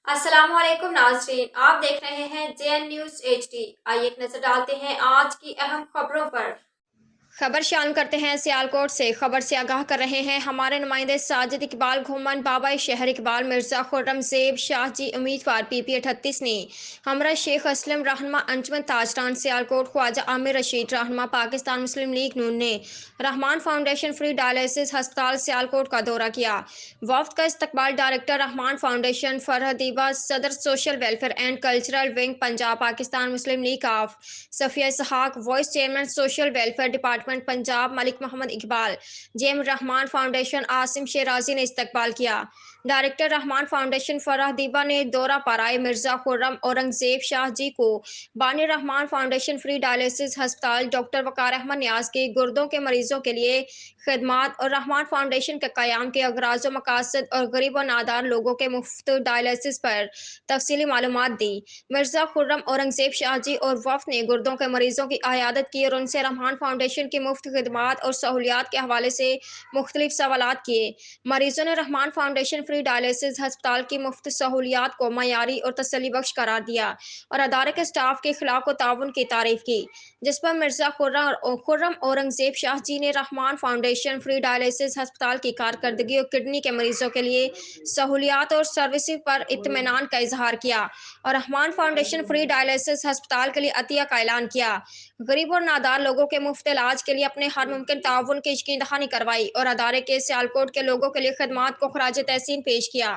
अस्सलाम वालेकुम नाज़रीन, आप देख रहे हैं जेएन न्यूज़ एचडी। आइए एक नजर डालते हैं आज की अहम खबरों पर। खबर शान करते हैं सियालकोट से। खबर से आगाह कर रहे हैं हमारे नुमाइंदे साजिद इकबाल घुमन बाबा शहर इकबाल मिर्जा खुर्रम ज़ेब शाह जी उम्मीदवार पीपी 38 ने हमरा शेख असलम रहनुमा अंजुमन ताजरान सियालकोट ख्वाजा आमिर रशीद रहनुमा पाकिस्तान मुस्लिम लीग नून ने रहमान फाउंडेशन फ्री डायलिसिस अस्पताल सियालकोट का दौरा किया। वफ्द का इस्तकबाल डायरेक्टर रहमान फाउंडेशन फरहदीबा, सदर social welfare and cultural wing Punjab Pakistan Muslim League of Safia Ishaq, vice chairman social welfare department Punjab Malik Mohammad Iqbal, J M Rahman foundation Asim Sherazi ने इस्तकबाल किया। डायरेक्टर रहमान फाउंडेशन फरहदीबा ने दौरा पर आए मिर्जा खुर्रम औरंगजेब शाह जी को बानी रहमान फाउंडेशन फ्री डायलिसिस अस्पताल डॉक्टर वकार अहमद न्याज के गुर्दों के मरीजों के लिए खिदमात और रहमान फाउंडेशन के क़याम के अगराज व मकासद और गरीब और नादार लोगों के मुफ्त डायलिसिस पर तफसीली मालूमात दी। मिर्जा खुर्रम औरंगजेब शाह जी और वफ़द ने गुर्दों के मरीजों की आयादत की और उनसे रहमान फाउंडेशन की मुफ्त खिदमात और सहूलियात के हवाले से मुख्तलिफ सवालात किए। मरीजों ने रहमान फाउंडेशन फ्री डायलिसिस अस्पताल की मुफ्त सहूलियात को मयारी और तसल्ली बख्श करार दिया और अदारे के स्टाफ के खिलाफ ताउन की तारीफ की, जिस पर मिर्जा खुर्रम औरंगजेब शाह जी ने रहमान फाउंडेशन फ्री डायलिसिस अस्पताल की कारकर्दगी और किडनी के मरीजों के लिए सहूलियात और सर्विसेज पर इत्मीनान का इजहार किया और रहमान फाउंडेशन फ्री डायलिसिस अस्पताल के लिए अतिया का ऐलान किया। गरीब और नादार लोगों के मुफ्त इलाज के लिए अपने हर मुमकिन ताउन की यकीन दहानी करवाई और अदारे के सियालकोट के लोगों के लिए खदमात को खराज तहसीन पेश किया।